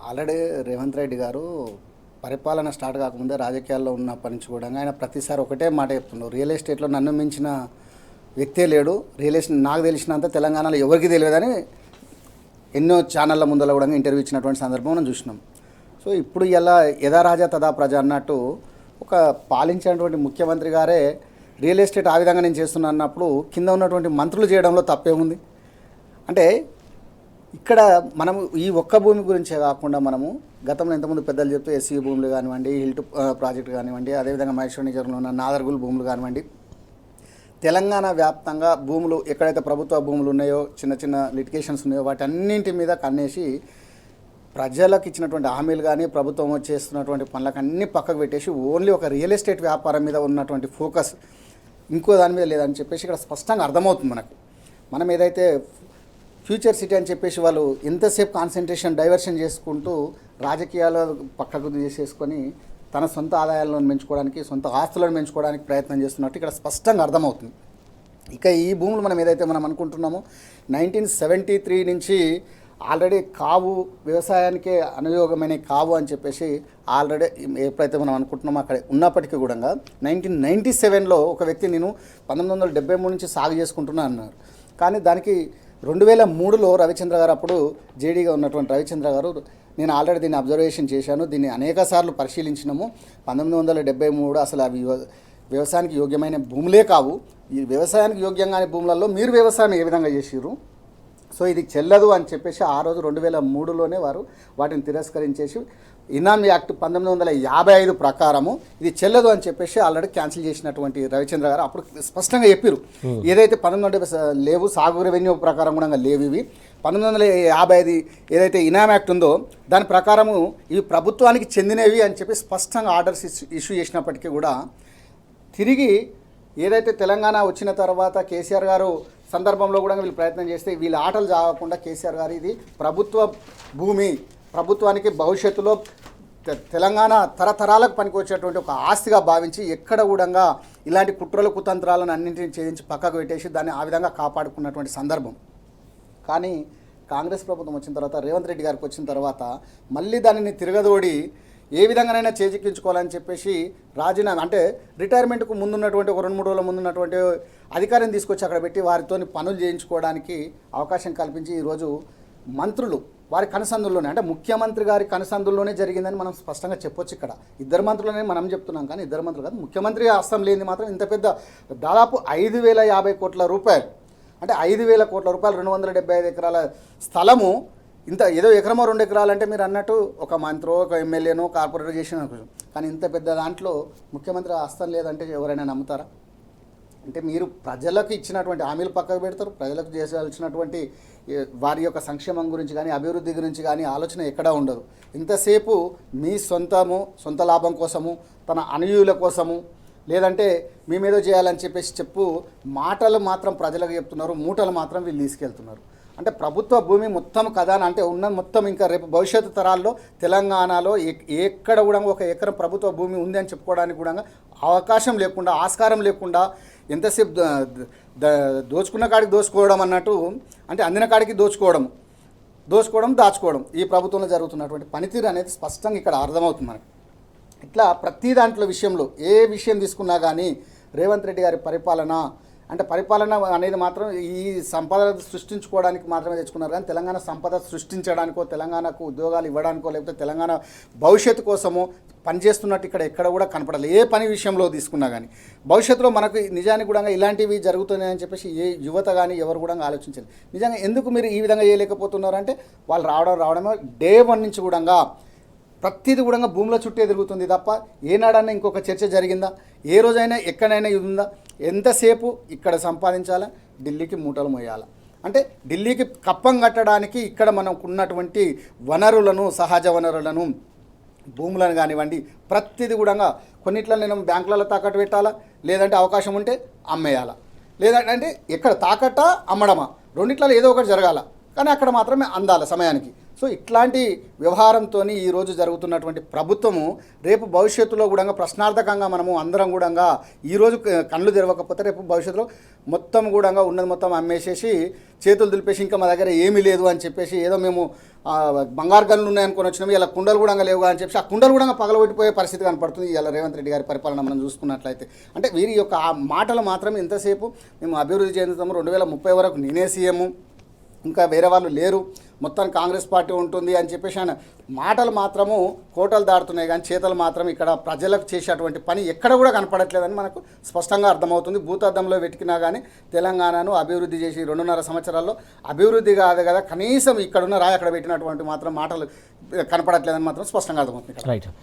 Already Revanth Reddy గారు పరిపాలన start కాకముందే రాజకీయాల్లో ఉన్నప్పటి నుంచి కూడా ఆయన ప్రతిసారి ఒకటే మాట చెప్తున్నారు, రియల్ ఎస్టేట్లో నన్ను మించిన వ్యక్తే లేడు, రియల్ ఎస్టేట్ నాకు తెలిసినంత తెలంగాణలో ఎవరికి తెలియదని ఎన్నో ఛానళ్ళ ముందర కూడా ఇంటర్వ్యూ ఇచ్చినటువంటి సందర్భం మనం చూసినాం. సో ఇప్పుడు ఇలా యథా రాజా తదా ప్రజ అన్నట్టు ఒక పాలించినటువంటి ముఖ్యమంత్రి గారే రియల్ ఎస్టేట్ ఆ విధంగా నేను చేస్తున్నా అన్నప్పుడు కింద ఉన్నటువంటి మంత్రులు చేయడంలో తప్పేముంది? అంటే ఇక్కడ మనము ఈ ఒక్క భూమి గురించే కాకుండా మనము గతంలో ఇంతకుముందు పెద్దలు చెప్తూ ఎస్సీ భూములు కానివ్వండి, హిల్ట్ ప్రాజెక్టు కానివ్వండి, అదేవిధంగా మహేశ్వర నిజర్లో ఉన్న నాదర్గుల్ భూములు కానివ్వండి, తెలంగాణ వ్యాప్తంగా భూములు ఎక్కడైతే ప్రభుత్వ భూములు ఉన్నాయో, చిన్న చిన్న లిటిగేషన్స్ ఉన్నాయో వాటన్నింటి మీద కన్నేసి ప్రజలకు ఇచ్చినటువంటి హామీలు కానీ ప్రభుత్వం చేస్తున్నటువంటి పనులకు అన్నీ పక్కకు పెట్టేసి ఓన్లీ ఒక రియల్ ఎస్టేట్ వ్యాపారం మీద ఉన్నటువంటి ఫోకస్ ఇంకో దాని మీద లేదని చెప్పేసి ఇక్కడ స్పష్టంగా అర్థమవుతుంది మనకు. మనం ఏదైతే ఫ్యూచర్ సిటీ అని చెప్పేసి వాళ్ళు ఎంతసేపు కాన్సన్ట్రేషన్ డైవర్షన్ చేసుకుంటూ రాజకీయాలు పక్కకు తీసేసుకొని తన సొంత ఆదాయాలను పెంచుకోవడానికి, సొంత ఆస్తులను పెంచుకోవడానికి ప్రయత్నం చేస్తున్నట్టు ఇక్కడ స్పష్టంగా అర్థమవుతుంది. ఇక ఈ భూములు మనం ఏదైతే మనం అనుకుంటున్నామో 1973 నుంచి ఆల్రెడీ కావు, వ్యవసాయానికే అనుయోగమైన కావు అని చెప్పేసి ఆల్రెడీ ఎప్పుడైతే మనం అనుకుంటున్నామో అక్కడ ఉన్నప్పటికీ కూడా 1997లో ఒక వ్యక్తి నేను 1973 నుంచి సాగు చేసుకుంటున్నా అన్నారు. కానీ దానికి 2003లో రవిచంద్ర గారు, అప్పుడు జేడీగా ఉన్నటువంటి రవిచంద్ర గారు, నేను ఆల్రెడీ దీన్ని అబ్జర్వేషన్ చేశాను, దీన్ని అనేక సార్లు పరిశీలించినాము, 1973 అసలు అవి వ్యవసాయానికి యోగ్యమైన భూములే కావు, ఈ వ్యవసాయానికి యోగ్యంగానే భూములలో మీరు వ్యవసాయం ఏ విధంగా చేసిర్రు, సో ఇది చెల్లదు అని చెప్పేసి ఆ రోజు 2003లోనే వారు వాటిని తిరస్కరించేసి ఇనాం యాక్ట్ 1955 ప్రకారము ఇది చెల్లదు అని చెప్పేసి ఆల్రెడీ క్యాన్సిల్ చేసినటువంటి రవిచంద్ర గారు అప్పుడు స్పష్టంగా చెప్పారు. ఏదైతే 1970 లేవు, సాగు రెవెన్యూ ప్రకారం కూడా లేవు, ఇవి 1955 ఏదైతే ఇనాం యాక్ట్ ఉందో దాని ప్రకారము ఇవి ప్రభుత్వానికి చెందినవి అని చెప్పి స్పష్టంగా ఆర్డర్స్ ఇష్యూ చేసినప్పటికీ కూడా తిరిగి ఏదైతే తెలంగాణ వచ్చిన తర్వాత కేసీఆర్ గారు సందర్భంలో కూడా వీళ్ళు ప్రయత్నం చేస్తే వీళ్ళ ఆటలు జాగకుండా కేసీఆర్ గారు ఇది ప్రభుత్వ భూమి, ప్రభుత్వానికి భవిష్యత్తులో తెలంగాణ తరతరాలకు పనికొచ్చేటువంటి ఒక ఆస్తిగా భావించి ఎక్కడ కూడా ఇలాంటి కుట్రలు కుతంత్రాలను అన్నింటినీ ఛేదించి పక్కకు పెట్టేసి దాన్ని ఆ విధంగా కాపాడుకున్నటువంటి సందర్భం. కానీ కాంగ్రెస్ ప్రభుత్వం వచ్చిన తర్వాత, రేవంత్ రెడ్డి గారికి వచ్చిన తర్వాత మళ్ళీ దానిని తిరగదోడి ఏ విధంగానైనా చేజిక్కించుకోవాలని చెప్పేసి రాజీనామా, అంటే రిటైర్మెంట్కు ముందున్నటువంటి ఒక 2-3 రోజుల ముందున్నటువంటి అధికారిని తీసుకొచ్చి అక్కడ పెట్టి వారితో పనులు చేయించుకోవడానికి అవకాశం కల్పించి ఈరోజు మంత్రులు వారి కనసందుల్లోనే, అంటే ముఖ్యమంత్రి గారి కనసందుల్లోనే జరిగిందని మనం స్పష్టంగా చెప్పొచ్చు. ఇక్కడ ఇద్దరు మంత్రులనే మనం చెప్తున్నాం, కానీ ఇద్దరు మంత్రులు కాదు, ముఖ్యమంత్రి హస్తం లేనిది మాత్రం ఇంత పెద్ద దాదాపు 5,050 కోట్ల రూపాయలు, అంటే 5,000 కోట్ల రూపాయలు, 275 ఎకరాల స్థలము, ఇంత ఏదో ఎకరమో 2 ఎకరాలు అంటే మీరు అన్నట్టు ఒక మంత్రో, ఒక ఎమ్మెల్యేనో, కార్పొరేటర్ చేసిన, కానీ ఇంత పెద్ద దాంట్లో ముఖ్యమంత్రి హస్తం లేదంటే ఎవరైనా నమ్ముతారా? అంటే మీరు ప్రజలకు ఇచ్చినటువంటి హామీలు పక్కకు పెడతారు, ప్రజలకు చేయాల్సినటువంటి వారి యొక్క సంక్షేమం గురించి కానీ అభివృద్ధి గురించి కానీ ఆలోచన ఎక్కడా ఉండదు. ఇంతసేపు మీ సొంత లాభం కోసము, తన అనుయూల కోసము, లేదంటే మేమేదో చేయాలని చెప్పేసి మాటలు మాత్రం ప్రజలకు చెప్తున్నారు, మూటలు మాత్రం వీళ్ళు తీసుకెళ్తున్నారు. అంటే ప్రభుత్వ భూమి మొత్తం కదా అంటే ఉన్న మొత్తం ఇంకా రేపు భవిష్యత్తు తరాల్లో తెలంగాణలో ఎక్కడ కూడా ఒక ఎకరం ప్రభుత్వ భూమి ఉంది అని చెప్పుకోవడానికి కూడా అవకాశం లేకుండా, ఆస్కారం లేకుండా ఎంతసేపు దోచుకున్న కాడికి దోచుకోవడం అన్నట్టు, అంటే అందిన కాడికి దోచుకోవడం దాచుకోవడం ఈ ప్రభుత్వంలో జరుగుతున్నటువంటి పనితీరు అనేది స్పష్టంగా ఇక్కడ అర్థమవుతుంది మనకు. ఇట్లా ప్రతి దాంట్లో విషయంలో ఏ విషయం తీసుకున్నా కానీ రేవంత్ రెడ్డి గారి పరిపాలన అనేది మాత్రం ఈ సంపద సృష్టించుకోవడానికి మాత్రమే తెచ్చుకున్నారు, కానీ తెలంగాణ సంపద సృష్టించడానికో, తెలంగాణకు ఉద్యోగాలు ఇవ్వడానికో, లేకపోతే తెలంగాణ భవిష్యత్తు కోసమో పనిచేస్తున్నట్టు ఇక్కడ కూడా కనపడాలి. ఏ పని విషయంలో తీసుకున్నా కానీ భవిష్యత్తులో మనకు నిజానికి కూడా ఇలాంటివి జరుగుతున్నాయని చెప్పేసి ఏ యువత కానీ ఎవరు కూడా ఆలోచించారు. నిజంగా ఎందుకు మీరు ఈ విధంగా చేయలేకపోతున్నారంటే వాళ్ళు రావడమే డే 1 నుంచి కూడా ప్రతిదీ కూడా భూముల చుట్టే తిరుగుతుంది తప్ప ఏనాడన్నా ఇంకొక చర్చ జరిగిందా? ఏ రోజైనా ఎక్కడైనా ఇది ఉందా? ఎంతసేపు ఇక్కడ సంపాదించాలా, ఢిల్లీకి మూటలు మోయాలా, అంటే ఢిల్లీకి కప్పం కట్టడానికి ఇక్కడ మనకు ఉన్నటువంటి వనరులను, సహజ వనరులను, భూములను కానివ్వండి, ప్రతిదీ కూడా కొన్నిట్లో నేను బ్యాంకులలో తాకట్టు పెట్టాలా, లేదంటే అవకాశం ఉంటే అమ్మేయాలా, లేదంటే ఎక్కడ తాకట్టా అమ్మడమా, రెండిట్లలో ఏదో ఒకటి జరగాల, కానీ అక్కడ మాత్రమే అందాల సమయానికి. సో ఇట్లాంటి వ్యవహారంతో ఈరోజు జరుగుతున్నటువంటి ప్రభుత్వము రేపు భవిష్యత్తులో కూడా ప్రశ్నార్థకంగా మనము అందరం కూడా ఈరోజు కళ్ళు తెరవకపోతే రేపు భవిష్యత్తులో మొత్తం కూడా ఉన్నది మొత్తం అమ్మేసేసి చేతులు దులిపేసి ఇంకా మా దగ్గర ఏమీ లేదు అని చెప్పేసి ఏదో మేము బంగారు గనులు ఉన్నాయనుకొని వచ్చినాము, ఇలా కుండలు కూడా లేవు అని చెప్పి ఆ కుండలు కూడా పగలగొట్టిపోయే పరిస్థితి కనపడుతుంది ఇలా రేవంత్ రెడ్డి గారి పరిపాలన మనం చూసుకున్నట్లయితే. అంటే వీరి యొక్క ఆ మాటలు మాత్రం ఎంతసేపు మేము అభివృద్ధి చెందుతాము, 2030 వరకు నేనే సీఎం, ఇంకా వేరే వాళ్ళు లేరు, మొత్తం కాంగ్రెస్ పార్టీ ఉంటుంది అని చెప్పేసి ఆయన మాటలు మాత్రము కోటలు దాటుతున్నాయి, కానీ చేతలు మాత్రం ఇక్కడ ప్రజలకు చేసేటువంటి పని ఎక్కడ కూడా కనపడట్లేదని మనకు స్పష్టంగా అర్థమవుతుంది. భూతద్దంలో వెతికినా కానీ తెలంగాణను అభివృద్ధి చేసి 2.5 సంవత్సరాల్లో అభివృద్ధి కాదు కదా, కనీసం ఇక్కడున్న రాయి అక్కడ పెట్టినటువంటి మాత్రం మాటలు కనపడట్లేదని మాత్రం స్పష్టంగా అర్థమవుతుంది. రైట్.